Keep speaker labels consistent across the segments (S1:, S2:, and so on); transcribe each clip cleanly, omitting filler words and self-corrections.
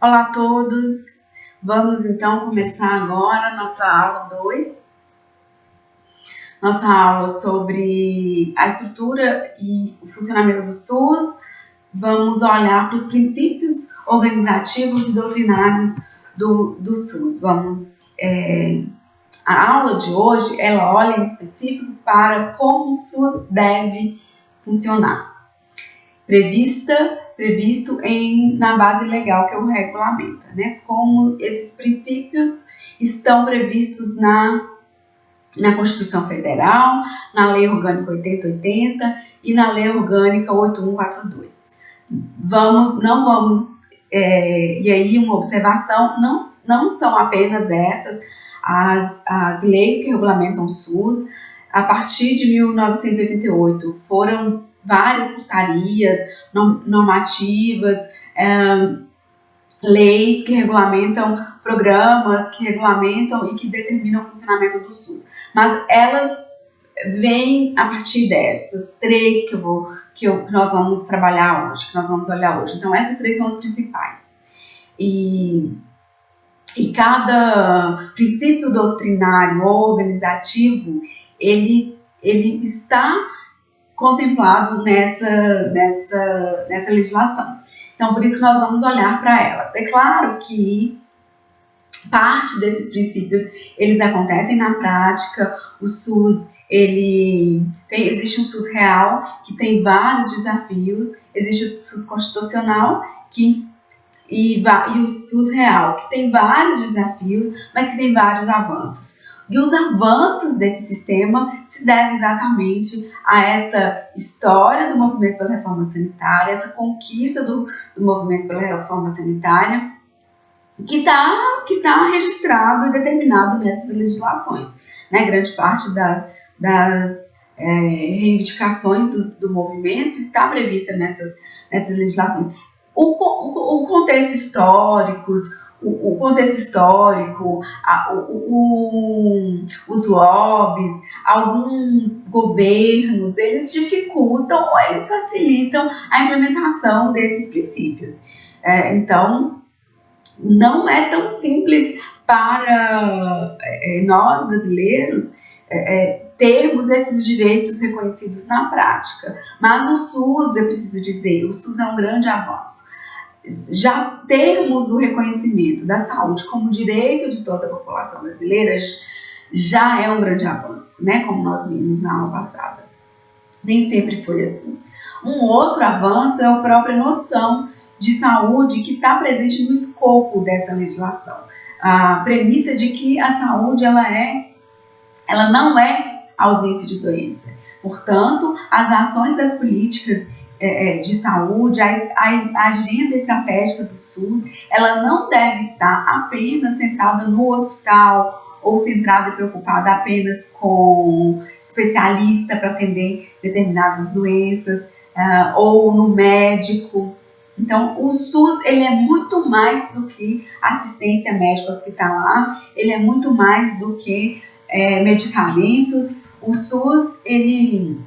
S1: Olá a todos, vamos então começar agora nossa aula 2, nossa aula sobre a estrutura e o funcionamento do SUS. Vamos olhar para os princípios organizativos e doutrinários do SUS. A aula de hoje, ela olha em específico para como o SUS deve funcionar. Previsto na base legal, que é o regulamento, né? Como esses princípios estão previstos na Constituição Federal, na Lei Orgânica 8080 e na Lei Orgânica 8142. E aí uma observação, não são apenas essas as leis que regulamentam o SUS. A partir de 1988 foram várias portarias normativas, leis que regulamentam programas, que regulamentam e que determinam o funcionamento do SUS. Mas elas vêm a partir dessas três que nós vamos trabalhar hoje, que nós vamos olhar hoje. Então, essas três são as principais. E cada princípio doutrinário ou organizativo, ele está contemplado nessa legislação. Então, por isso que nós vamos olhar para elas. É claro que parte desses princípios, eles acontecem na prática. O SUS, existe um SUS real, que tem vários desafios. Existe o SUS constitucional, e o SUS real, que tem vários desafios, mas que tem vários avanços. E os avanços desse sistema se devem exatamente a essa história do movimento pela reforma sanitária, essa conquista do movimento pela reforma sanitária, que está registrado e determinado nessas legislações, né? Grande parte das reivindicações do movimento está prevista nessas legislações. O contexto histórico, os lobbies, alguns governos, eles dificultam ou eles facilitam a implementação desses princípios. Então, não é tão simples para nós brasileiros termos esses direitos reconhecidos na prática. Mas o SUS, eu preciso dizer, o SUS é um grande avanço. Já termos o reconhecimento da saúde como direito de toda a população brasileira já é um grande avanço, né? Como nós vimos na aula passada. Nem sempre foi assim. Um outro avanço é a própria noção de saúde que está presente no escopo dessa legislação. A premissa de que a saúde ela não é ausência de doença. Portanto, as ações das políticas de saúde, a agenda estratégica do SUS, ela não deve estar apenas centrada no hospital ou centrada e preocupada apenas com especialista para atender determinadas doenças ou no médico. Então, o SUS, ele é muito mais do que assistência médica hospitalar, ele é muito mais do que medicamentos. O SUS, ele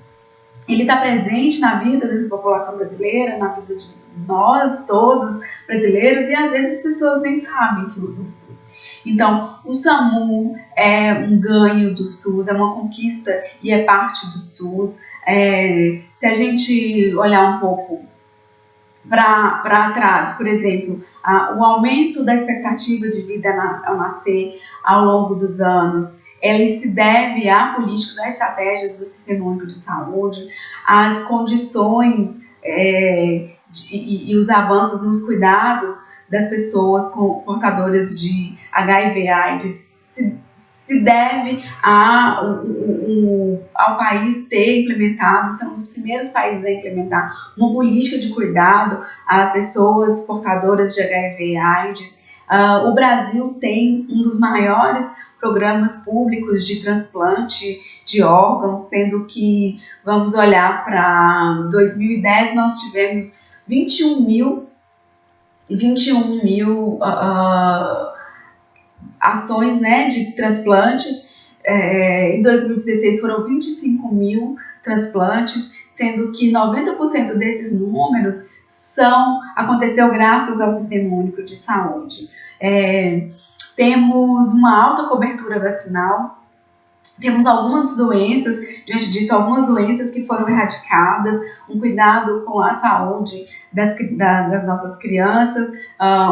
S1: está presente na vida da população brasileira, na vida de nós todos brasileiros, e às vezes as pessoas nem sabem que usam o SUS. Então, o SAMU é um ganho do SUS, é uma conquista e é parte do SUS. Se a gente olhar um pouco para trás, por exemplo, o aumento da expectativa de vida ao nascer ao longo dos anos, ele se deve a políticas, a estratégias do Sistema Único de Saúde, as condições e os avanços nos cuidados das pessoas portadoras de HIV/AIDS se deve ao país ter implementado, são os primeiros países a implementar uma política de cuidado a pessoas portadoras de HIV/AIDS. O Brasil tem um dos maiores programas públicos de transplante de órgãos, sendo que, vamos olhar para 2010, nós tivemos 21 mil ações, né, de transplantes. Em 2016 foram 25 mil transplantes, sendo que 90% desses números aconteceu graças ao Sistema Único de Saúde. Temos uma alta cobertura vacinal, temos algumas doenças, diante disso, algumas doenças que foram erradicadas, um cuidado com a saúde das nossas crianças,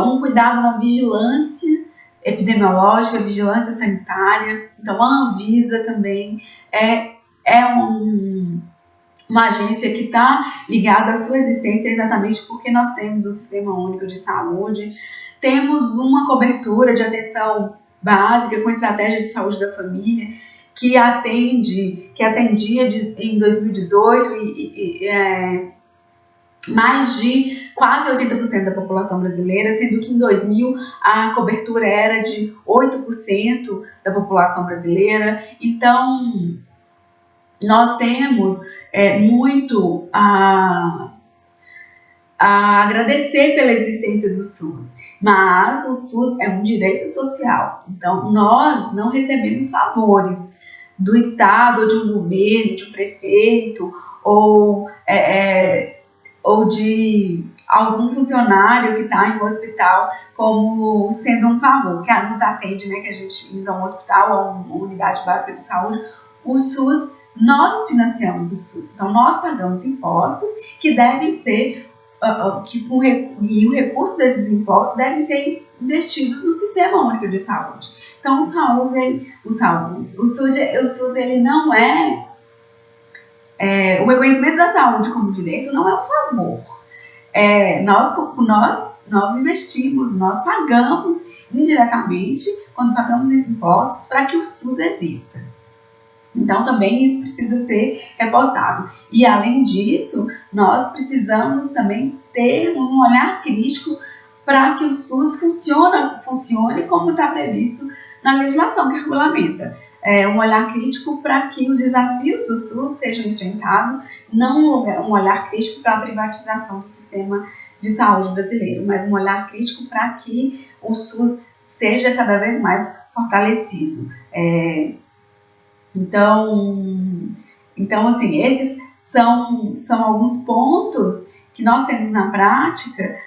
S1: um cuidado na vigilância epidemiológica, vigilância sanitária. Então, a Anvisa também é uma agência que está ligada à sua existência exatamente porque nós temos o Sistema Único de Saúde, temos uma cobertura de atenção básica com estratégia de saúde da família, que atendia em 2018 mais de quase 80% da população brasileira, sendo que em 2000 a cobertura era de 8% da população brasileira. Então, nós temos muito a agradecer pela existência do SUS, mas o SUS é um direito social, então nós não recebemos favores do Estado, ou de um governo, de um prefeito, ou de algum funcionário que está em um hospital como sendo um favor, que nos atende, né, que a gente indo a um hospital ou uma unidade básica de saúde. O SUS, nós financiamos o SUS, então nós pagamos impostos que devem ser, e o recurso desses impostos devem ser investidos no Sistema Único de Saúde. Então o SUS ele não o reconhecimento da saúde como direito não é um favor. Nós investimos, nós pagamos indiretamente quando pagamos impostos para que o SUS exista. Então, também isso precisa ser reforçado. E, além disso, nós precisamos também ter um olhar crítico para que o SUS funcione como está previsto na legislação que regulamenta. Um olhar crítico para que os desafios do SUS sejam enfrentados, não um olhar crítico para a privatização do sistema de saúde brasileiro, mas um olhar crítico para que o SUS seja cada vez mais fortalecido. Então, assim, esses são alguns pontos que nós temos na prática,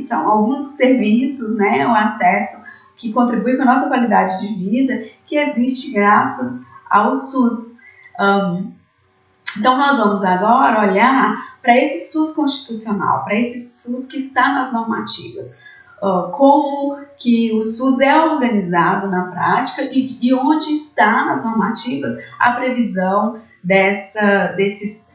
S1: são alguns serviços, né, o acesso que contribui com a nossa qualidade de vida, que existe graças ao SUS. Então, nós vamos agora olhar para esse SUS constitucional, para esse SUS que está nas normativas. Como que o SUS é organizado na prática e onde está nas normativas a previsão desses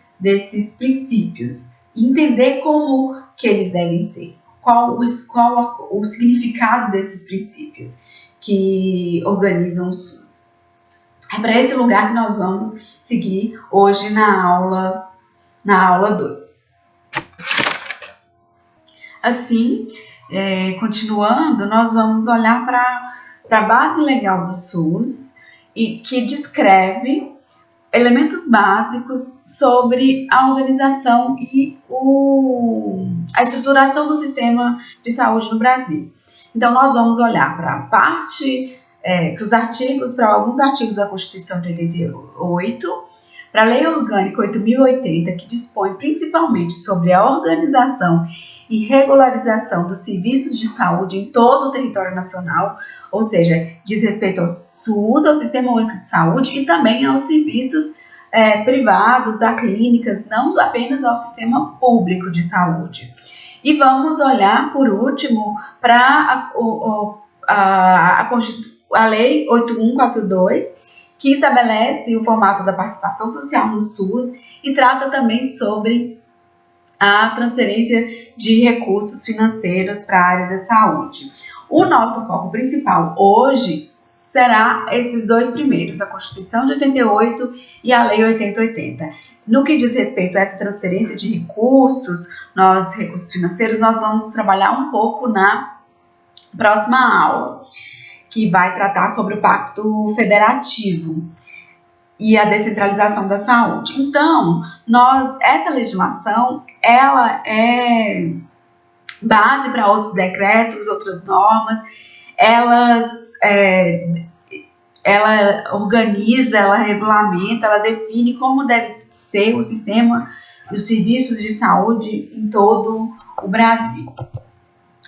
S1: princípios. E entender como que eles devem ser, qual o significado desses princípios que organizam o SUS. É para esse lugar que nós vamos seguir hoje na aula 2. Assim, continuando, nós vamos olhar para a base legal do SUS, e que descreve elementos básicos sobre a organização e a estruturação do sistema de saúde no Brasil. Então, nós vamos olhar para para alguns artigos da Constituição de 88, para a Lei Orgânica 8.080, que dispõe principalmente sobre a organização e regularização dos serviços de saúde em todo o território nacional, ou seja, diz respeito ao SUS, ao Sistema Único de Saúde, e também aos serviços privados, a clínicas, não apenas ao sistema público de saúde. E vamos olhar, por último, para a Lei 8142, que estabelece o formato da participação social no SUS e trata também sobre a transferência de recursos financeiros para a área da saúde. O nosso foco principal hoje será esses dois primeiros, a Constituição de 88 e a Lei 8080. No que diz respeito a essa transferência de recursos financeiros, nós vamos trabalhar um pouco na próxima aula, que vai tratar sobre o Pacto Federativo e a descentralização da saúde. Então, essa legislação, ela é base para outros decretos, outras normas, ela organiza, ela regulamenta, ela define como deve ser o sistema e os serviços de saúde em todo o Brasil.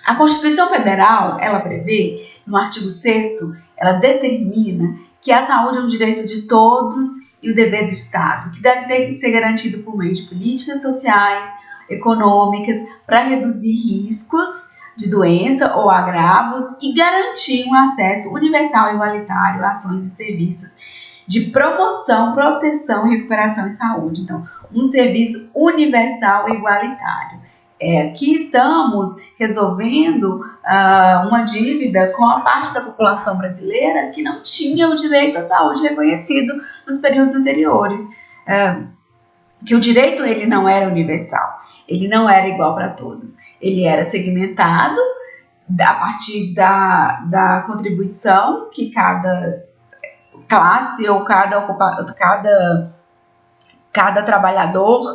S1: A Constituição Federal, ela prevê, no artigo 6º, ela determina que a saúde é um direito de todos e o dever do Estado, que deve ser garantido por meio de políticas sociais, econômicas, para reduzir riscos de doença ou agravos e garantir um acesso universal e igualitário a ações e serviços de promoção, proteção, recuperação e saúde. Então, um serviço universal e igualitário. Aqui estamos resolvendo uma dívida com a parte da população brasileira que não tinha o direito à saúde reconhecido nos períodos anteriores. Que o direito ele não era universal, ele não era igual para todos. Ele era segmentado a partir da contribuição que cada classe ou cada trabalhador,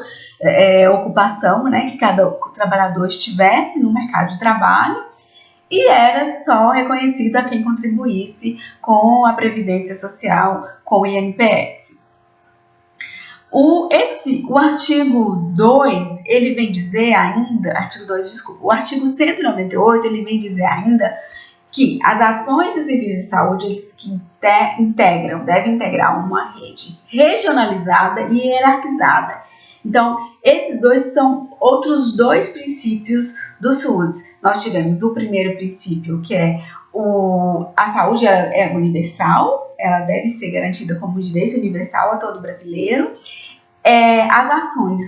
S1: ocupação, né, que cada trabalhador estivesse no mercado de trabalho, e era só reconhecido a quem contribuísse com a Previdência Social, com o INPS. O artigo 2, ele vem dizer ainda, o artigo 198, ele vem dizer ainda que as ações e serviços de saúde eles que devem integrar uma rede regionalizada e hierarquizada. Então, esses dois são outros dois princípios do SUS. Nós tivemos o primeiro princípio, que é a saúde é universal, ela deve ser garantida como direito universal a todo brasileiro. As ações,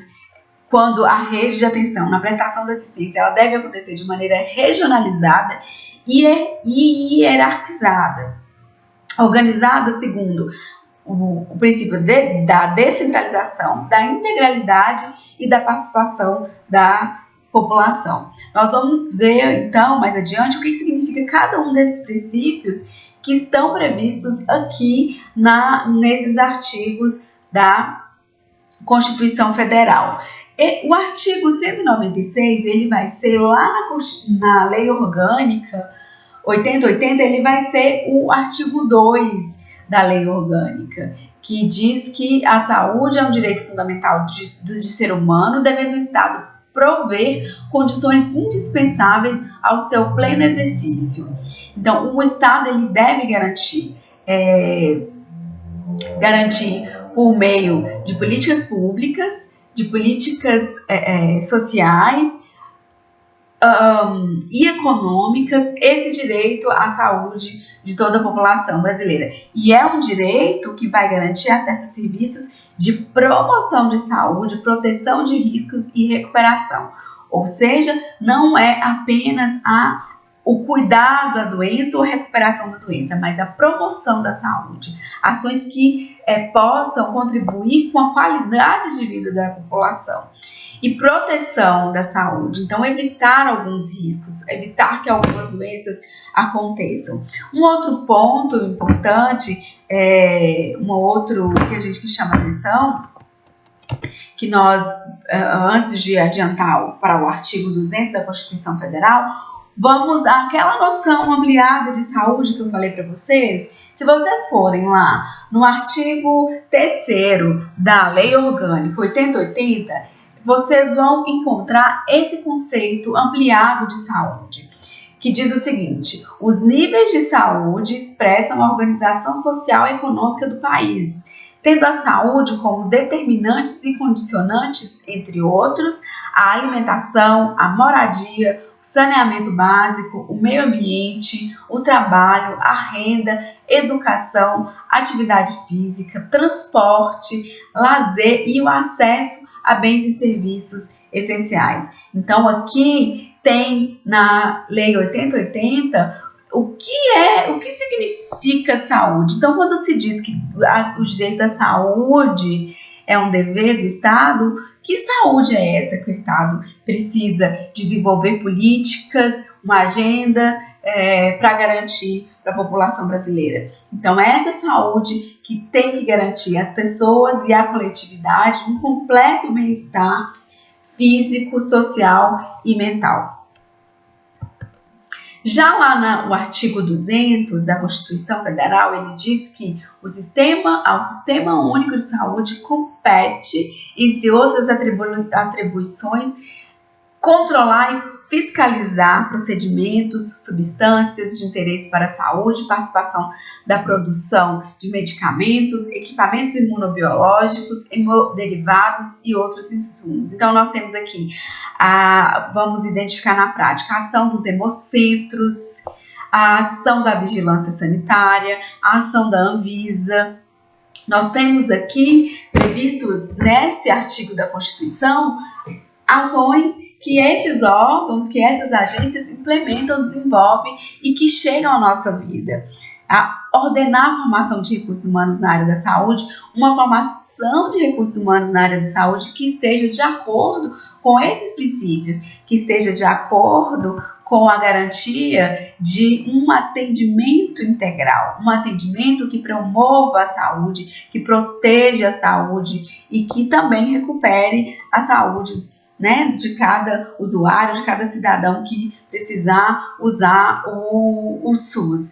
S1: quando a rede de atenção na prestação da assistência, ela deve acontecer de maneira regionalizada e hierarquizada, organizada segundo o princípio da descentralização, da integralidade e da participação da população. Nós vamos ver, então, mais adiante, o que significa cada um desses princípios que estão previstos aqui nesses artigos da Constituição Federal. O artigo 196, ele vai ser lá na Lei Orgânica 8080, ele vai ser o artigo 2 da Lei Orgânica, que diz que a saúde é um direito fundamental de ser humano, devendo o Estado prover condições indispensáveis ao seu pleno exercício. Então, o Estado ele deve garantir por meio de políticas públicas, de políticas sociais e econômicas, esse direito à saúde de toda a população brasileira. E é um direito que vai garantir acesso a serviços de promoção de saúde, proteção de riscos e recuperação. Ou seja, não é apenas o cuidado da doença ou a recuperação da doença, mas a promoção da saúde. Ações que possam contribuir com a qualidade de vida da população. E proteção da saúde, então evitar alguns riscos, evitar que algumas doenças aconteçam. Um outro ponto importante, outro que chama atenção, que nós, antes de adiantar para o artigo 200 da Constituição Federal, vamos àquela noção ampliada de saúde que eu falei para vocês. Se vocês forem lá no artigo 3º da Lei Orgânica 8080, vocês vão encontrar esse conceito ampliado de saúde, que diz o seguinte: os níveis de saúde expressam a organização social e econômica do país, tendo a saúde como determinantes e condicionantes, entre outros, a alimentação, a moradia, o saneamento básico, o meio ambiente, o trabalho, a renda, educação, atividade física, transporte, lazer e o acesso a bens e serviços essenciais. Então, aqui tem na Lei 8080 o que significa saúde. Então, quando se diz que o direito à saúde é um dever do Estado, que saúde é essa que o Estado precisa desenvolver políticas, uma agenda para garantir para a população brasileira? Então, é essa saúde que tem que garantir às pessoas e à coletividade um completo bem-estar físico, social e mental. Já lá no artigo 200 da Constituição Federal, ele diz que ao Sistema Único de Saúde compete, entre outras atribuições, controlar e fiscalizar procedimentos, substâncias de interesse para a saúde, participação da produção de medicamentos, equipamentos imunobiológicos, hemoderivados e outros insumos. Então, nós temos aqui, vamos identificar na prática, a ação dos hemocentros, a ação da vigilância sanitária, a ação da Anvisa. Nós temos aqui previstos nesse artigo da Constituição ações que esses órgãos, que essas agências implementam, desenvolvem e que chegam à nossa vida. Ordenar a formação de recursos humanos na área da saúde, uma formação de recursos humanos na área da saúde que esteja de acordo com esses princípios, que esteja de acordo com a garantia de um atendimento integral, um atendimento que promova a saúde, que proteja a saúde e que também recupere a saúde, né, de cada usuário, de cada cidadão que precisar usar o SUS.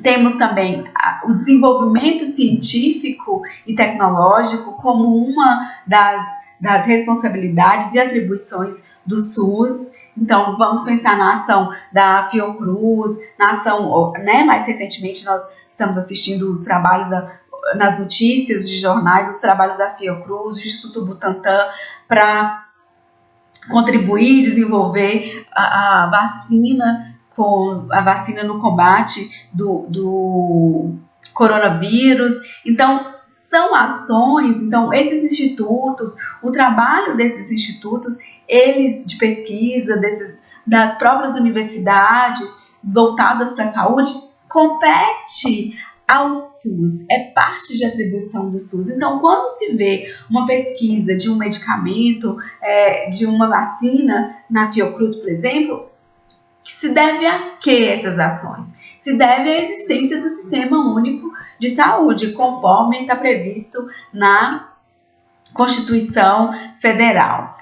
S1: Temos também o desenvolvimento científico e tecnológico como uma das responsabilidades e atribuições do SUS. Então, vamos pensar na ação da Fiocruz, na ação, né, mais recentemente nós estamos assistindo os trabalhos nas notícias de jornais, os trabalhos da Fiocruz, do Instituto Butantan, para contribuir e desenvolver a vacina no combate do coronavírus. Então, são ações, então esses institutos, o trabalho desses institutos, eles de pesquisa, das próprias universidades voltadas para a saúde, compete ao SUS, é parte de atribuição do SUS. Então, quando se vê uma pesquisa de um medicamento, de uma vacina na Fiocruz, por exemplo, se deve a que essas ações? Se deve à existência do Sistema Único de Saúde, conforme está previsto na Constituição Federal.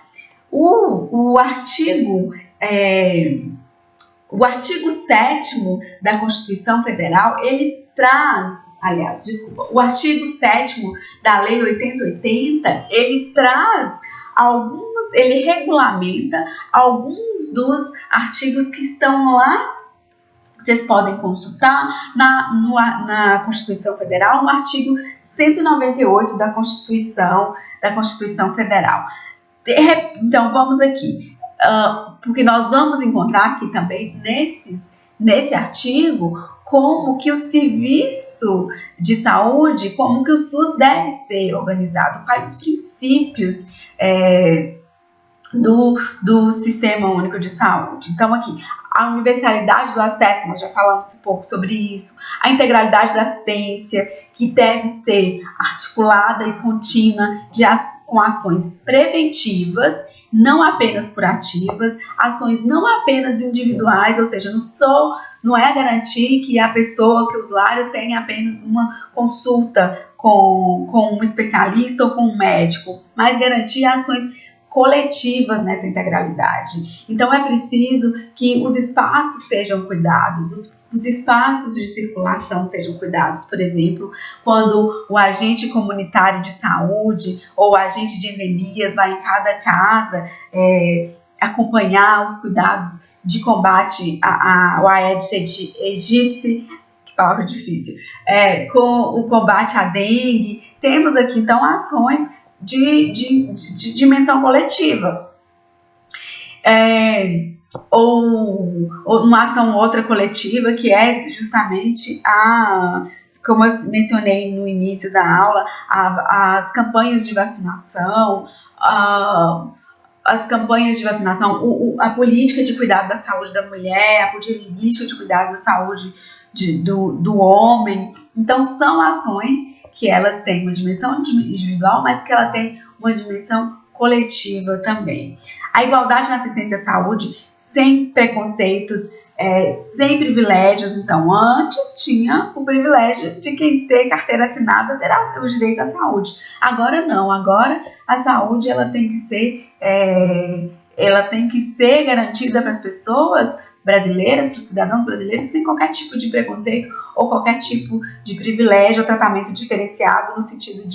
S1: O artigo 7º da Constituição Federal, o artigo 7º da Lei 8080, ele regulamenta alguns dos artigos que estão lá. Vocês podem consultar na Constituição Federal, no artigo 198 da Constituição Federal. Então, vamos aqui, porque nós vamos encontrar aqui também, nesse artigo, como que o serviço de saúde, como que o SUS deve ser organizado, quais os princípios do Sistema Único de Saúde. Então, aqui, a universalidade do acesso, nós já falamos um pouco sobre isso, a integralidade da assistência, que deve ser articulada e contínua com ações preventivas, não apenas curativas, ações não apenas individuais, ou seja, não é garantir que o usuário tenha apenas uma consulta com um especialista ou com um médico, mas garantir ações coletivas nessa integralidade. Então, é preciso que os espaços sejam cuidados, os espaços de circulação sejam cuidados. Por exemplo, quando o agente comunitário de saúde ou o agente de endemias vai em cada casa acompanhar os cuidados de combate ao Aedes aegypti, que palavra difícil, com o combate à dengue. Temos aqui, então, ações de dimensão coletiva. Ou uma ação outra coletiva, que é justamente como eu mencionei no início da aula, as campanhas de vacinação, a política de cuidado da saúde da mulher, a política de cuidado da saúde do homem. Então, são ações que elas têm uma dimensão individual, mas que ela tem uma dimensão coletiva também. A igualdade na assistência à saúde, sem preconceitos, sem privilégios. Então, antes tinha o privilégio de quem tem carteira assinada terá o direito à saúde. Agora não, agora a saúde ela tem que ser garantida para as pessoas brasileiras, para os cidadãos brasileiros, sem qualquer tipo de preconceito ou qualquer tipo de privilégio ou tratamento diferenciado no sentido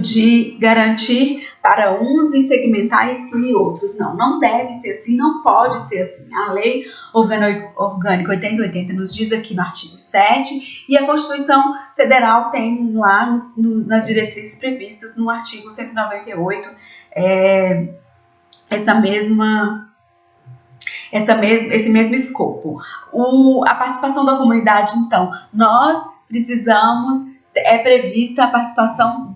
S1: de garantir para uns e segmentar e excluir outros. Não, não deve ser assim, não pode ser assim. A Lei Orgânica 8080 nos diz aqui no artigo 7 e a Constituição Federal tem lá nas diretrizes previstas no artigo 198 esse mesmo escopo. A participação da comunidade, então, nós precisamos, é prevista a participação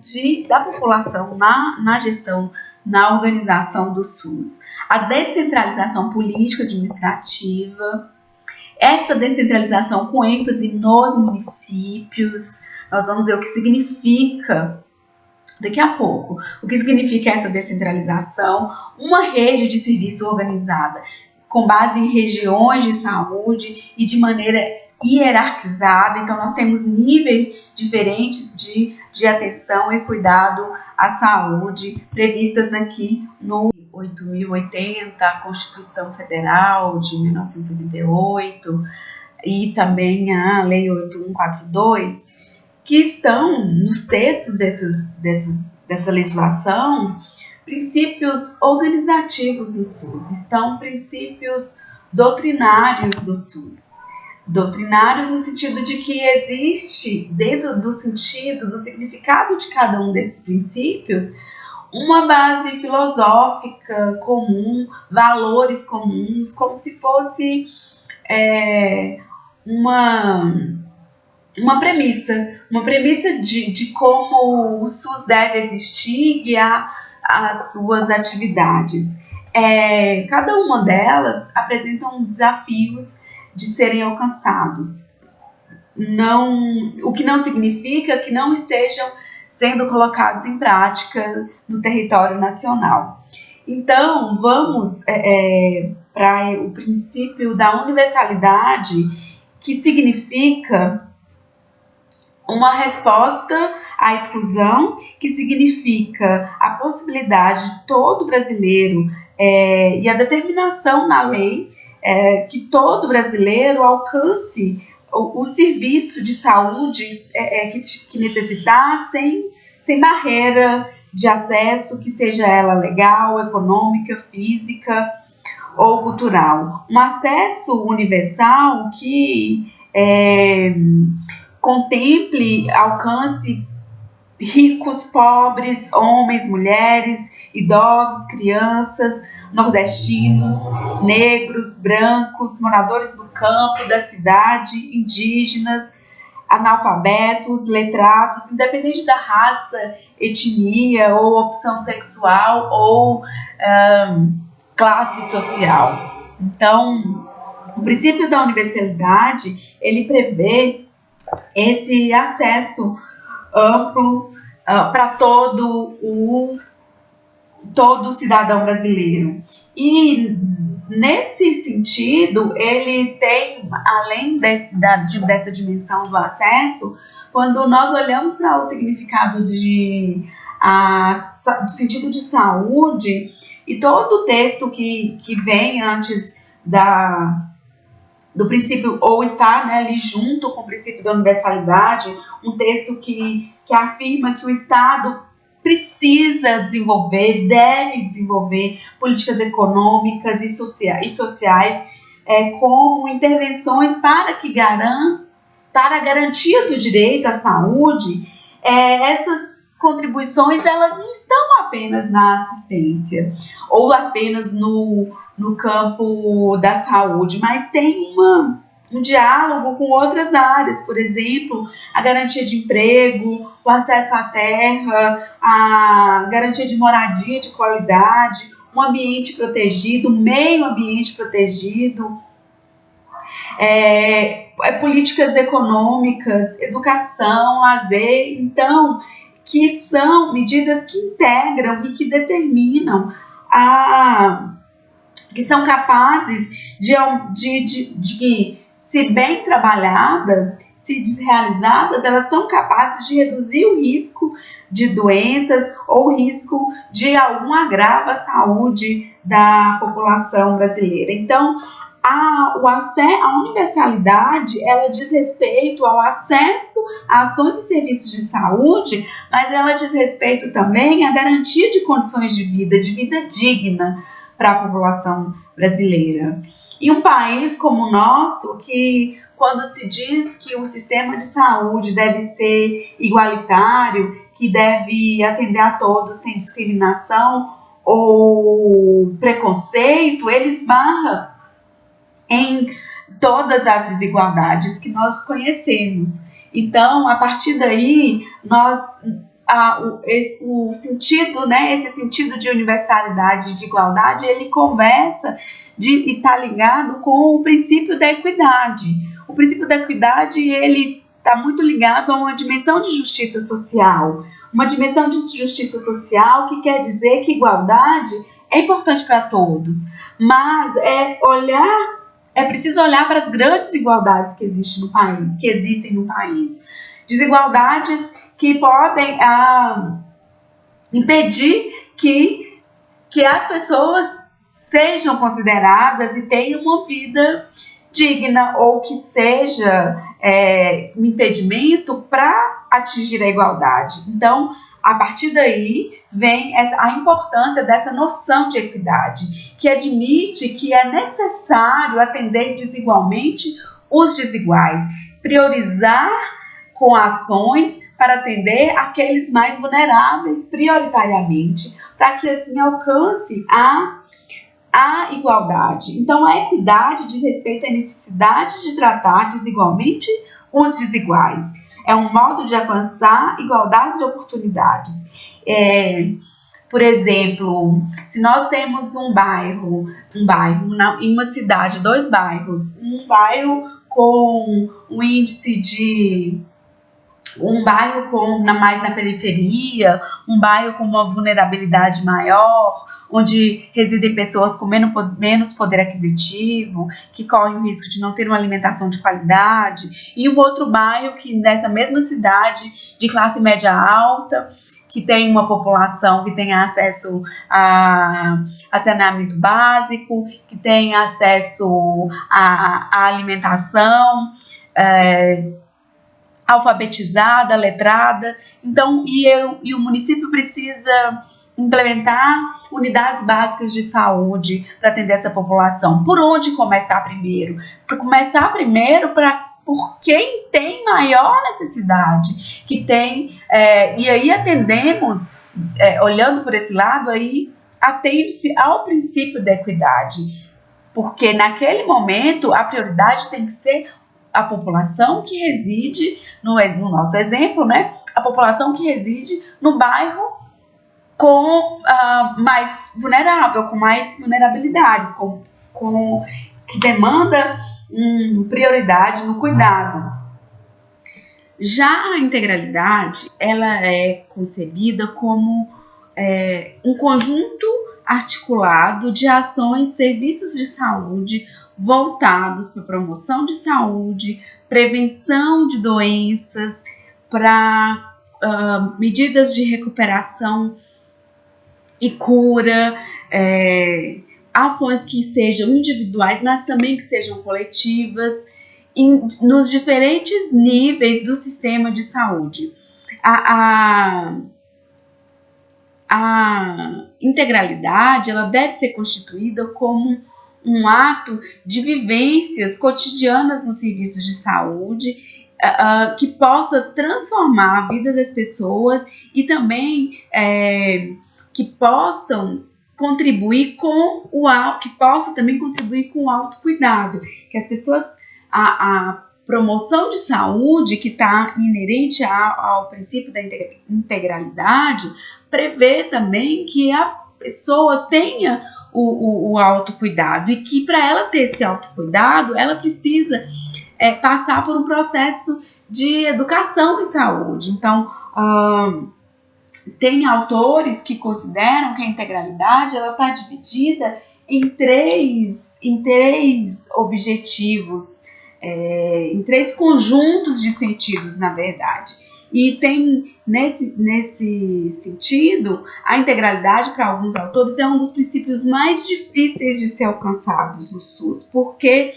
S1: da população na gestão, na organização do SUS. A descentralização político-administrativa, essa descentralização com ênfase nos municípios, nós vamos ver o que significa daqui a pouco. O que significa essa descentralização? Uma rede de serviço organizada com base em regiões de saúde e de maneira hierarquizada. Então, nós temos níveis diferentes de atenção e cuidado à saúde previstas aqui no 8080, a Constituição Federal de 1988 e também a Lei 8142, que estão nos textos dessa legislação princípios organizativos do SUS, estão princípios doutrinários do SUS. Doutrinários no sentido de que existe, dentro do sentido, do significado de cada um desses princípios, uma base filosófica comum, valores comuns, como se fosse uma premissa de como o SUS deve existir e guiar as suas atividades. Cada uma delas apresentam desafios de serem alcançados. O que não significa que não estejam sendo colocados em prática no território nacional. Então, vamos para o princípio da universalidade, que significa uma resposta à exclusão, que significa a possibilidade de todo brasileiro e a determinação na lei que todo brasileiro alcance o serviço de saúde que necessitar sem barreira de acesso, que seja ela legal, econômica, física ou cultural. Um acesso universal que contemple, alcance ricos, pobres, homens, mulheres, idosos, crianças, nordestinos, negros, brancos, moradores do campo, da cidade, indígenas, analfabetos, letrados, independente da raça, etnia ou opção sexual ou classe social. Então, o princípio da universalidade, ele prevê esse acesso amplo para todo cidadão brasileiro. E nesse sentido, ele tem, além dessa dimensão do acesso, quando nós olhamos para o significado do sentido de saúde, e todo o texto que vem antes do princípio, ou está ali junto com o princípio da universalidade, um texto que afirma que o Estado precisa desenvolver, deve desenvolver políticas econômicas e sociais como intervenções para a garantia do direito à saúde. Essas contribuições, elas não estão apenas na assistência ou apenas no campo da saúde, mas tem um diálogo com outras áreas, por exemplo, a garantia de emprego, o acesso à terra, a garantia de moradia de qualidade, um ambiente protegido, um meio ambiente protegido, políticas econômicas, educação, lazer, então, que são medidas que integram e que determinam que são capazes de, se bem trabalhadas, se realizadas, elas são capazes de reduzir o risco de doenças ou risco de algum agravo à saúde da população brasileira. Então, a universalidade, ela diz respeito ao acesso a ações e serviços de saúde, mas ela diz respeito também à garantia de condições de vida digna para a população brasileira. E um país como o nosso, que quando se diz que o sistema de saúde deve ser igualitário, que deve atender a todos sem discriminação ou preconceito, ele esbarra em todas as desigualdades que nós conhecemos. Então, a partir daí, o sentido, né, esse sentido de universalidade e de igualdade, ele conversa e está ligado com o princípio da equidade. O princípio da equidade, ele está muito ligado a uma dimensão de justiça social. Uma dimensão de justiça social que quer dizer que igualdade é importante para todos, mas é preciso olhar para as grandes desigualdades que existem no país. Desigualdades que podem impedir que as pessoas sejam consideradas e tenham uma vida digna, ou que seja um impedimento para atingir a igualdade. Então, a partir daí vem a importância dessa noção de equidade, que admite que é necessário atender desigualmente os desiguais, priorizar com ações para atender aqueles mais vulneráveis prioritariamente, para que assim alcance a igualdade. Então, a equidade diz respeito à necessidade de tratar desigualmente os desiguais. É um modo de alcançar igualdade de oportunidades. Por exemplo, se nós temos um bairro em uma cidade, 2 bairros, um bairro com um índice de mais na periferia, um bairro com uma vulnerabilidade maior, onde residem pessoas com menos poder aquisitivo, que correm o risco de não ter uma alimentação de qualidade, e um outro bairro que nessa mesma cidade de classe média alta, que tem uma população que tem acesso a saneamento básico, que tem acesso à alimentação, alfabetizada, letrada. Então, e o município precisa implementar unidades básicas de saúde para atender essa população. Por onde começar primeiro? Começar primeiro por quem tem maior necessidade, e aí atendemos, olhando por esse lado, aí atende-se ao princípio da equidade, porque naquele momento a prioridade tem que ser a população que reside, no nosso exemplo, né, a população que reside no bairro mais vulnerável, com mais vulnerabilidades, que demanda prioridade no cuidado. Já a integralidade, ela é concebida como um conjunto articulado de ações e serviços de saúde voltados para promoção de saúde, prevenção de doenças, para medidas de recuperação e cura, ações que sejam individuais, mas também que sejam coletivas, nos diferentes níveis do sistema de saúde. A integralidade, ela deve ser constituída como um ato de vivências cotidianas nos serviços de saúde, que possa transformar a vida das pessoas e também que possam contribuir com que possa também contribuir com o autocuidado, que as pessoas, a promoção de saúde que está inerente ao princípio da integralidade, prevê também que a pessoa tenha o autocuidado, e que para ela ter esse autocuidado, ela precisa passar por um processo de educação em saúde. Então, tem autores que consideram que a integralidade ela está dividida em três objetivos, em 3 conjuntos de sentidos, na verdade, E tem, nesse sentido, a integralidade, para alguns autores, é um dos princípios mais difíceis de ser alcançados no SUS, porque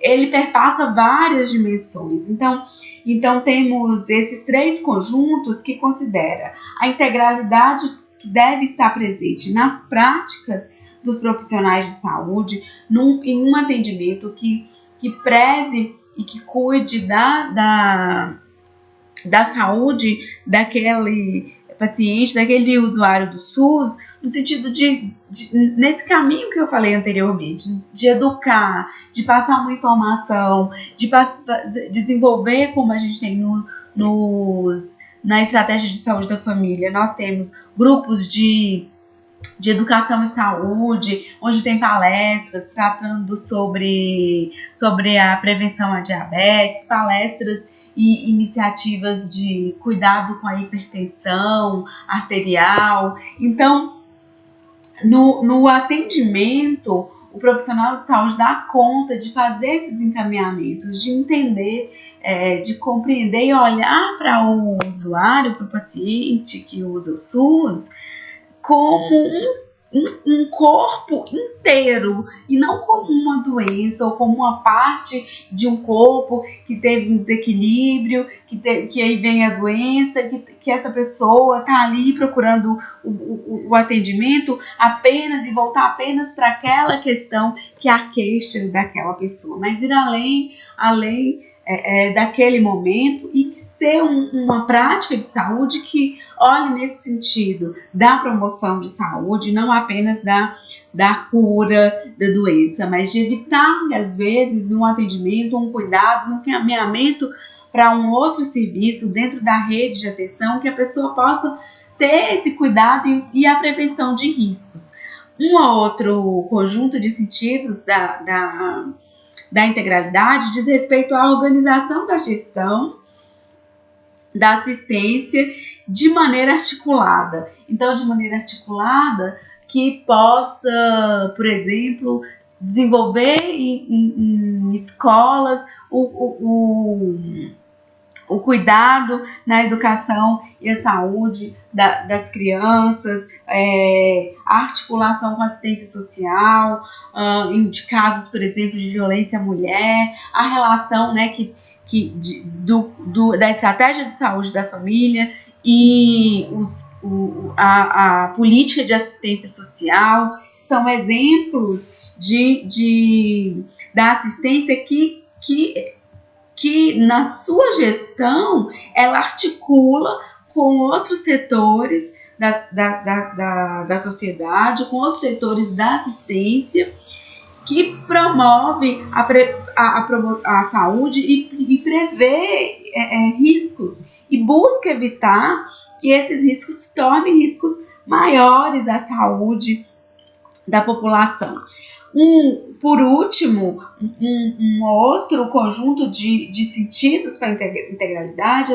S1: ele perpassa várias dimensões. Então temos esses 3 conjuntos que considera a integralidade que deve estar presente nas práticas dos profissionais de saúde, em um atendimento que preze e que cuide da saúde daquele paciente, daquele usuário do SUS, no sentido nesse caminho que eu falei anteriormente, de educar, de passar uma informação, de desenvolver, como a gente tem na estratégia de saúde da família. Nós temos grupos de educação e saúde, onde tem palestras tratando sobre a prevenção à diabetes, palestras e iniciativas de cuidado com a hipertensão arterial. Então, no atendimento, o profissional de saúde dá conta de fazer esses encaminhamentos, de entender, de compreender e olhar para o usuário, para o paciente que usa o SUS, como um corpo inteiro e não como uma doença ou como uma parte de um corpo que teve um desequilíbrio, que aí vem a doença, que essa pessoa está ali procurando o atendimento apenas e voltar apenas para aquela questão que é a queixa daquela pessoa, mas ir além daquele momento e ser uma prática de saúde que olhe nesse sentido da promoção de saúde, não apenas da cura da doença, mas de evitar, às vezes, num atendimento, um cuidado, um encaminhamento para um outro serviço dentro da rede de atenção, que a pessoa possa ter esse cuidado e a prevenção de riscos. Um outro conjunto de sentidos da integralidade diz respeito à organização da gestão, da assistência de maneira articulada. Então, de maneira articulada, que possa, por exemplo, desenvolver em escolas o cuidado na educação e a saúde das crianças, a articulação com a assistência social, de casos, por exemplo, de violência à mulher, a relação, né, da estratégia de saúde da família e a política de assistência social são exemplos da assistência que na sua gestão ela articula com outros setores da sociedade, com outros setores da assistência, que promove a saúde e prevê riscos e busca evitar que esses riscos se tornem riscos maiores à saúde da população. Por último, um outro conjunto de sentidos para a integralidade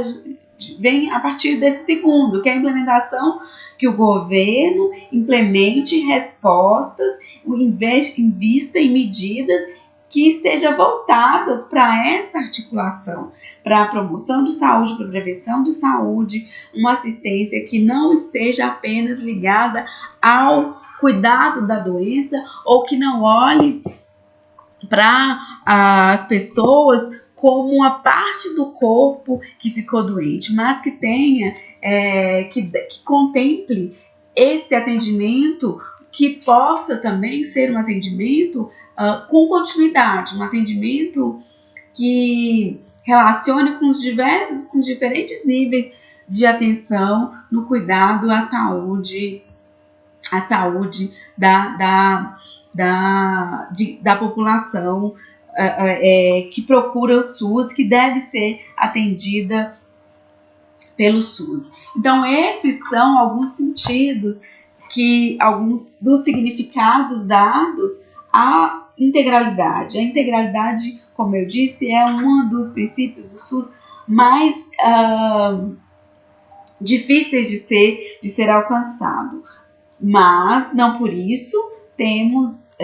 S1: vem a partir desse segundo, que é a implementação, que o governo implemente respostas, invista em medidas que estejam voltadas para essa articulação, para a promoção de saúde, para a prevenção de saúde, uma assistência que não esteja apenas ligada ao cuidado da doença ou que não olhe para as pessoas como uma parte do corpo que ficou doente, mas que tenha, que contemple esse atendimento, que possa também ser um atendimento com continuidade, um atendimento que relacione com os diferentes níveis de atenção no cuidado à saúde da população que procura o SUS, que deve ser atendida pelo SUS. Então, esses são alguns sentidos, alguns dos significados dados à integralidade. A integralidade, como eu disse, é um dos princípios do SUS mais difíceis de ser alcançado. Mas, não por isso, temos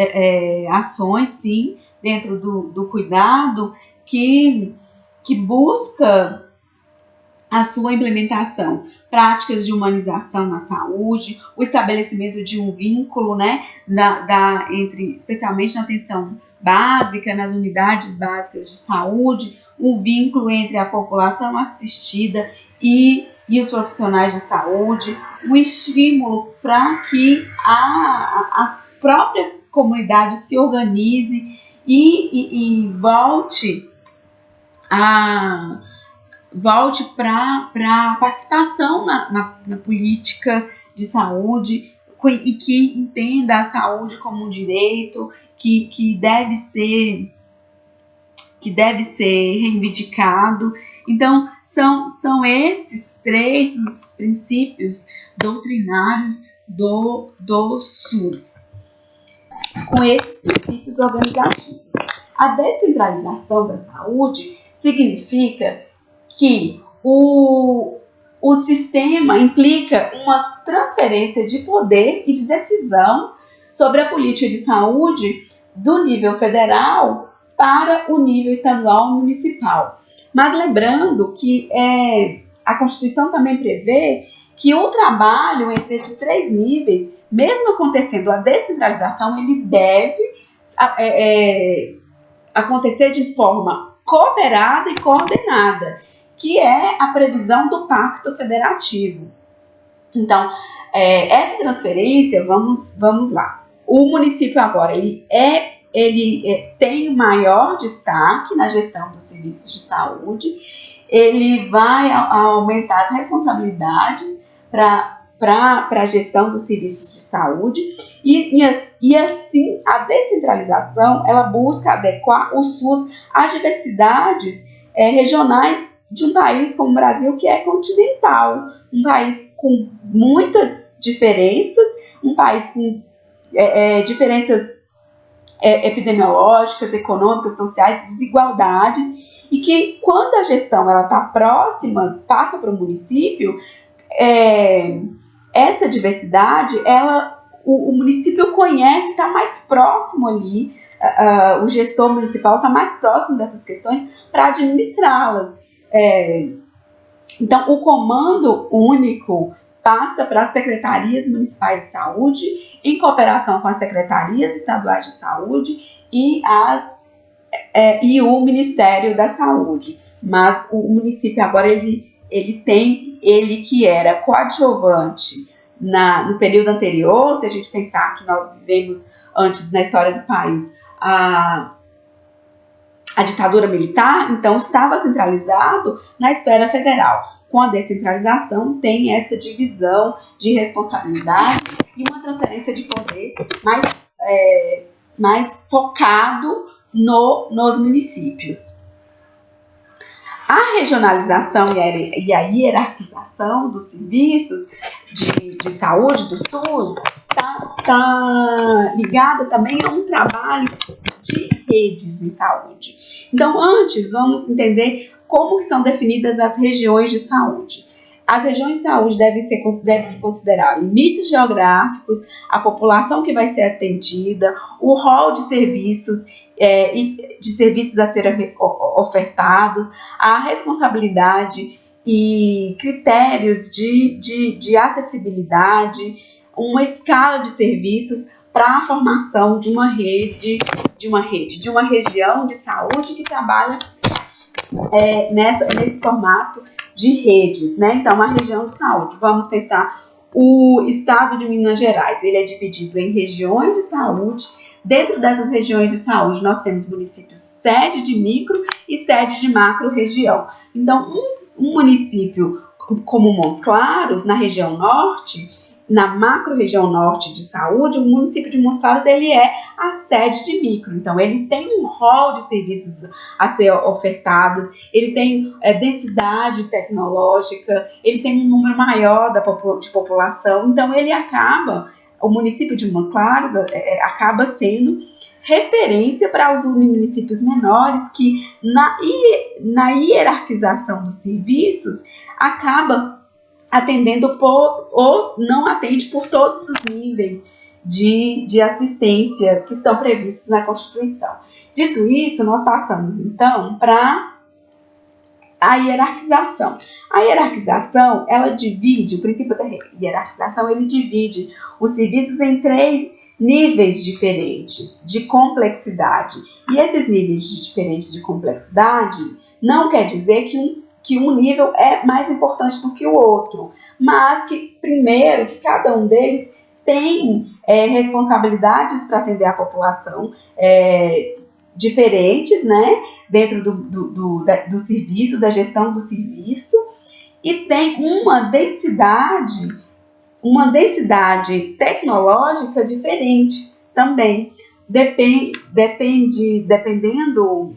S1: ações, sim, dentro do cuidado que busca a sua implementação, práticas de humanização na saúde, o estabelecimento de um vínculo, né, especialmente na atenção básica, nas unidades básicas de saúde, um vínculo entre a população assistida e os profissionais de saúde, um estímulo para que a própria comunidade se organize e volte para a participação na política de saúde e que entenda a saúde como um direito que deve ser reivindicado. Então, são esses três os princípios doutrinários do SUS, com esses princípios organizativos. A descentralização da saúde significa que o sistema implica uma transferência de poder e de decisão sobre a política de saúde do nível federal para o nível estadual e municipal. Mas lembrando que a Constituição também prevê que o trabalho entre esses três níveis, mesmo acontecendo a descentralização, ele deve acontecer de forma cooperada e coordenada, que é a previsão do Pacto Federativo. Então, essa transferência, vamos lá. O município agora, ele tem maior destaque na gestão dos serviços de saúde, ele vai aumentar as responsabilidades para a gestão dos serviços de saúde e assim a descentralização ela busca adequar o SUS às diversidades regionais de um país como o Brasil, que é continental, um país com muitas diferenças, um país com diferenças epidemiológicas, econômicas, sociais, desigualdades, e que quando a gestão está próxima, passa para o município, essa diversidade, o município conhece, está mais próximo ali, o gestor municipal está mais próximo dessas questões para administrá-las. Então, o comando único passa para as secretarias municipais de saúde, em cooperação com as secretarias estaduais de saúde e o Ministério da Saúde. Mas o município agora ele que era coadjuvante no período anterior, se a gente pensar que nós vivemos antes na história do país a ditadura militar, então estava centralizado na esfera federal. Com a descentralização tem essa divisão de responsabilidade e uma transferência de poder mais focado nos municípios. A regionalização e a hierarquização dos serviços de saúde, do SUS, está ligada também a um trabalho de redes em saúde. Então, antes, vamos entender como que são definidas as regiões de saúde. As regiões de saúde devem se considerar limites geográficos, a população que vai ser atendida, o rol de serviços a serem ofertados, a responsabilidade e critérios de acessibilidade, uma escala de serviços para a formação de uma região de saúde que trabalha nesse formato de redes, né? Então, a região de saúde, vamos pensar o estado de Minas Gerais, ele é dividido em regiões de saúde. Dentro dessas regiões de saúde, nós temos municípios sede de micro e sede de macro região. Então, um município como Montes Claros, na região norte, na macro região norte de saúde, o município de Montes Claros ele é a sede de micro. Então, ele tem um rol de serviços a ser ofertados, ele tem densidade tecnológica, ele tem um número maior de população. Então, o município de Montes Claros acaba sendo referência para os municípios menores que, na hierarquização dos serviços, acaba atendendo ou não atende por todos os níveis de assistência que estão previstos na Constituição. Dito isso, nós passamos então para a hierarquização. A hierarquização, ela divide, o princípio da hierarquização, ele divide os serviços em 3 níveis diferentes de complexidade. E esses níveis diferentes de complexidade não quer dizer que um nível é mais importante do que o outro, mas que, primeiro, que cada um deles tem responsabilidades para atender a população diferentes, né, dentro do serviço, da gestão do serviço, e tem uma densidade tecnológica diferente também. Dependendo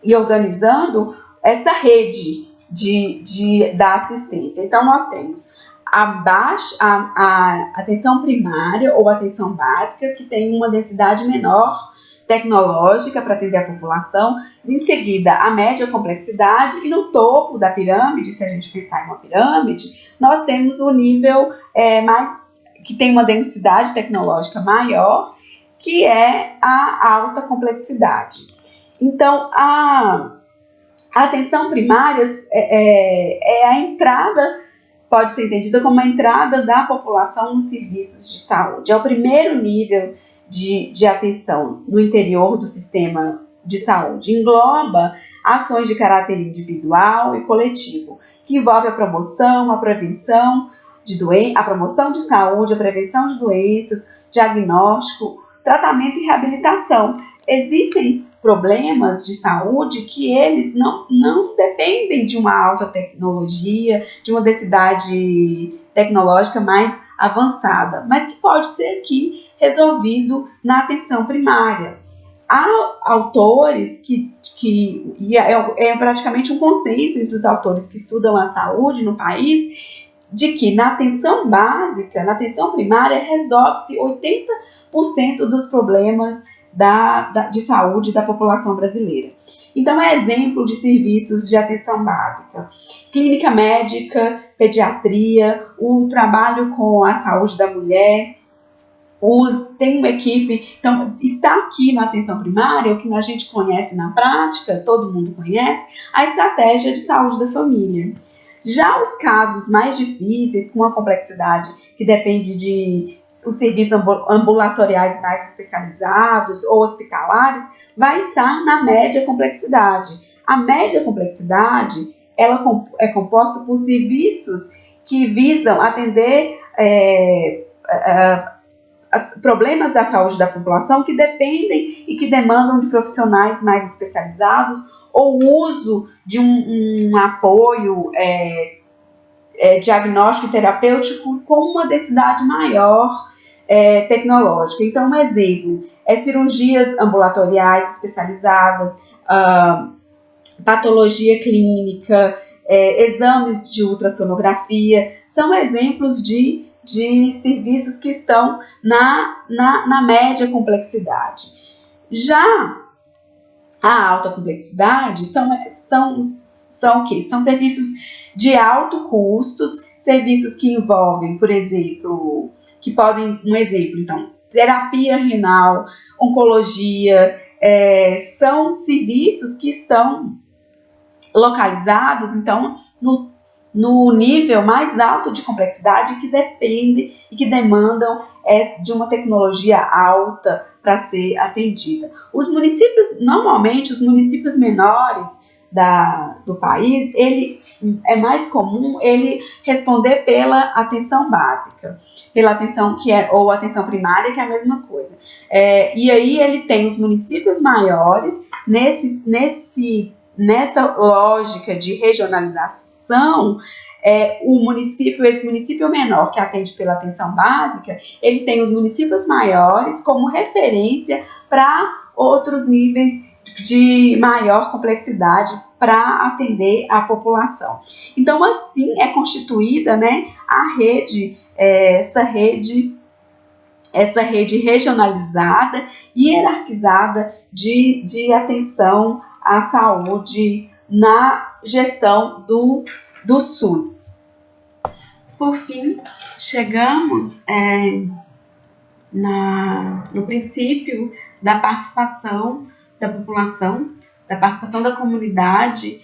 S1: e organizando essa rede da assistência. Então, nós temos a atenção primária ou atenção básica, que tem uma densidade menor tecnológica para atender a população, em seguida a média complexidade, e no topo da pirâmide, se a gente pensar em uma pirâmide, nós temos o nível que tem uma densidade tecnológica maior, que é a alta complexidade. Então, a atenção primária é a entrada, pode ser entendida como a entrada da população nos serviços de saúde. É o primeiro nível de atenção no interior do sistema de saúde. Engloba ações de caráter individual e coletivo, que envolve a promoção, a prevenção a promoção de saúde, a prevenção de doenças, diagnóstico, tratamento e reabilitação. Existem problemas de saúde que eles não dependem de uma alta tecnologia, de uma densidade tecnológica mais avançada, mas que pode ser aqui resolvido na atenção primária. Há autores e é praticamente um consenso entre os autores que estudam a saúde no país, de que na atenção básica, na atenção primária, resolve-se 80% dos problemas de saúde da população brasileira. Então, é exemplo de serviços de atenção básica: clínica médica, pediatria, o trabalho com a saúde da mulher, tem uma equipe. Então, está aqui na atenção primária, o que a gente conhece na prática, todo mundo conhece, a estratégia de saúde da família. Já os casos mais difíceis, com a complexidade que depende de os serviços ambulatoriais mais especializados ou hospitalares, vai estar na média complexidade. A média complexidade, ela é composta por serviços que visam atender problemas da saúde da população que dependem e que demandam de profissionais mais especializados ou uso de um apoio diagnóstico e terapêutico com uma densidade maior tecnológica. Então, um exemplo é cirurgias ambulatoriais especializadas, patologia clínica, exames de ultrassonografia, são exemplos de serviços que estão na média complexidade. Já a alta complexidade são o quê? São serviços de alto custos, serviços que envolvem, por exemplo, então, terapia renal, oncologia, são serviços que estão localizados, então, no nível mais alto de complexidade, que depende e que demandam de uma tecnologia alta para ser atendida. Normalmente, os municípios menores do país, é mais comum ele responder pela atenção básica, pela atenção ou atenção primária, que é a mesma coisa. E aí ele tem os municípios maiores, nessa lógica de regionalização, esse município menor que atende pela atenção básica, ele tem os municípios maiores como referência para outros níveis de maior complexidade para atender a população. Então, assim é constituída, né, essa rede regionalizada e hierarquizada de atenção à saúde na gestão do SUS. Por fim, chegamos no princípio da participação da população, da participação da comunidade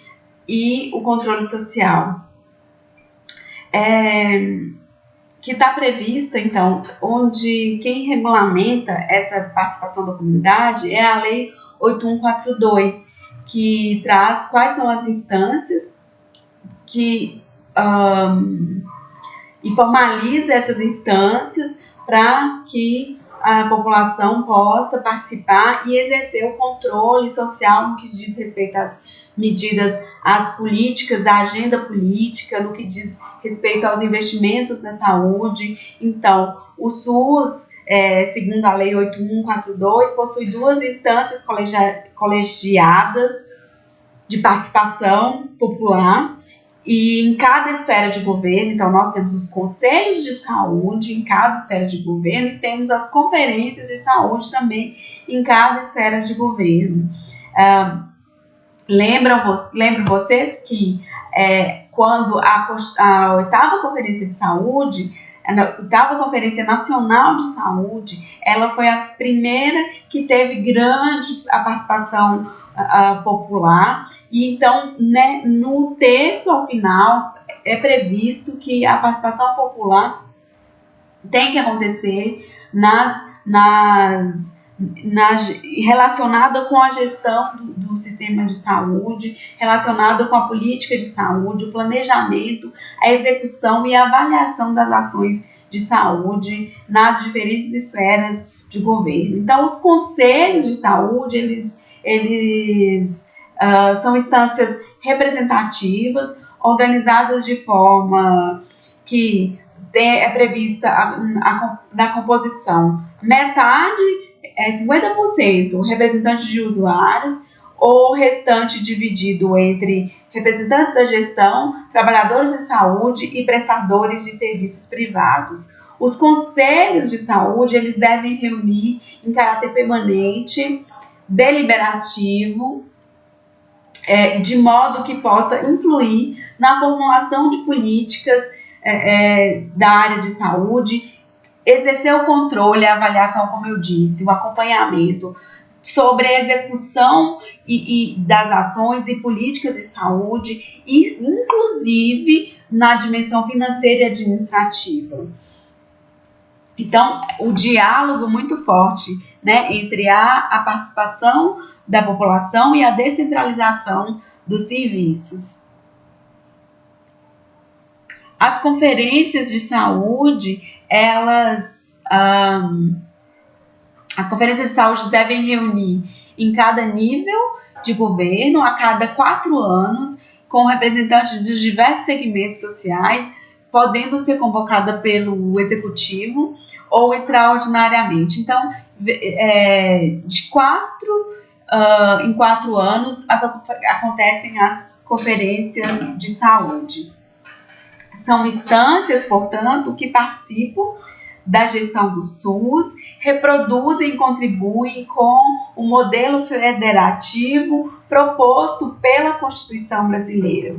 S1: e o controle social. Que está prevista, então, onde quem regulamenta essa participação da comunidade é a Lei 8142, que traz quais são as instâncias que e formaliza essas instâncias para que a população possa participar e exercer o controle social no que diz respeito às medidas, às políticas, à agenda política, no que diz respeito aos investimentos na saúde. Então, o SUS, segundo a Lei 8142, possui 2 instâncias colegiadas de participação popular, e em cada esfera de governo, então nós temos os conselhos de saúde em cada esfera de governo e temos as conferências de saúde também em cada esfera de governo. Lembram vocês que quando a 8ª Conferência de Saúde, a 8ª Conferência Nacional de Saúde, ela foi a primeira que teve grande a participação popular, e então, né, no texto ao final é previsto que a participação popular tem que acontecer relacionada com a gestão do sistema de saúde, relacionada com a política de saúde, o planejamento, a execução e a avaliação das ações de saúde nas diferentes esferas de governo. Então, os conselhos de saúde, eles são instâncias representativas, organizadas de forma que é prevista na composição metade 50% representantes de usuários, ou restante dividido entre representantes da gestão, trabalhadores de saúde e prestadores de serviços privados. Os conselhos de saúde, eles devem reunir em caráter permanente, deliberativo, de modo que possa influir na formulação de políticas da área de saúde, exercer o controle, a avaliação, como eu disse, o acompanhamento sobre a execução das ações e políticas de saúde, e inclusive na dimensão financeira e administrativa. Então, o diálogo muito forte, né, entre a participação da população e a descentralização dos serviços. As conferências de saúde, as conferências de saúde devem reunir em cada nível de governo, a cada 4 anos, com representantes dos diversos segmentos sociais, podendo ser convocada pelo executivo ou extraordinariamente. Então, de 4 em 4 anos, acontecem as conferências de saúde. São instâncias, portanto, que participam da gestão do SUS, reproduzem e contribuem com o modelo federativo proposto pela Constituição brasileira.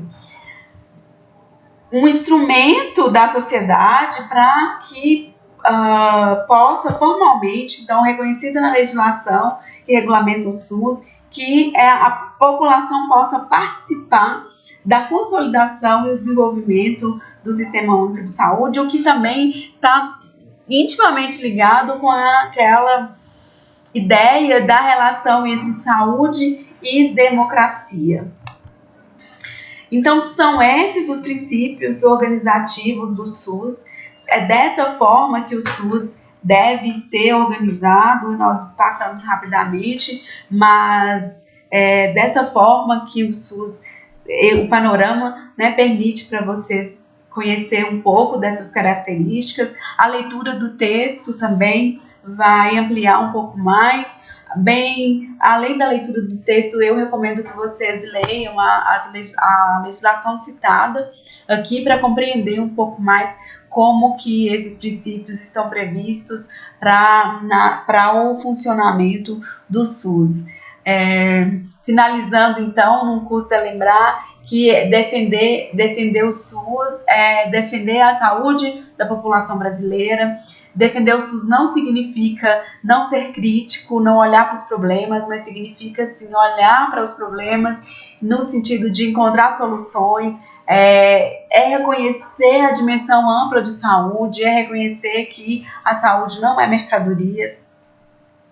S1: Um instrumento da sociedade para que possa formalmente, então, reconhecida na legislação que regulamenta o SUS, que a população possa participar da consolidação e o desenvolvimento do Sistema Único de Saúde, o que também está intimamente ligado com aquela ideia da relação entre saúde e democracia. Então, são esses os princípios organizativos do SUS. É dessa forma que o SUS deve ser organizado, nós passamos rapidamente, mas dessa forma que o SUS, o panorama, né, permite para vocês conhecer um pouco dessas características. A leitura do texto também vai ampliar um pouco mais. Bem, além da leitura do texto, eu recomendo que vocês leiam a legislação citada aqui para compreender um pouco mais como que esses princípios estão previstos para o funcionamento do SUS. Finalizando, então, não custa lembrar que defender o SUS é defender a saúde da população brasileira. Defender o SUS não significa não ser crítico, não olhar para os problemas, mas significa sim olhar para os problemas no sentido de encontrar soluções, é reconhecer a dimensão ampla de saúde, é reconhecer que a saúde não é mercadoria.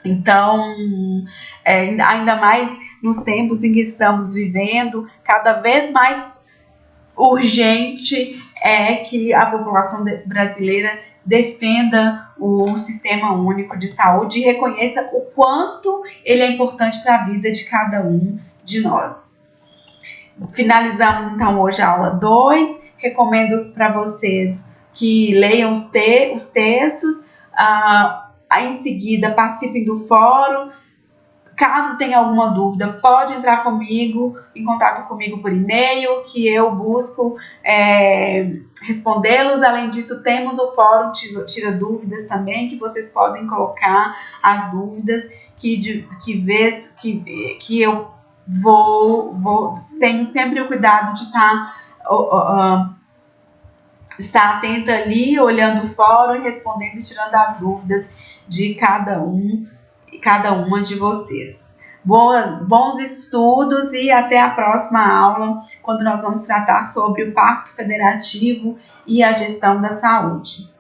S1: Então, ainda mais nos tempos em que estamos vivendo, cada vez mais urgente é que a população brasileira defenda o Sistema Único de Saúde e reconheça o quanto ele é importante para a vida de cada um de nós. Finalizamos então hoje a aula 2. Recomendo para vocês que leiam os textos, em seguida participem do fórum. Caso tenha alguma dúvida, pode entrar em contato comigo por e-mail, que eu busco respondê-los. Além disso, temos o fórum Tira Dúvidas também, que vocês podem colocar as dúvidas que eu tenho sempre o cuidado de estar atenta ali, olhando o fórum e respondendo e tirando as dúvidas de cada uma de vocês. Bons estudos e até a próxima aula, quando nós vamos tratar sobre o Pacto Federativo e a gestão da saúde.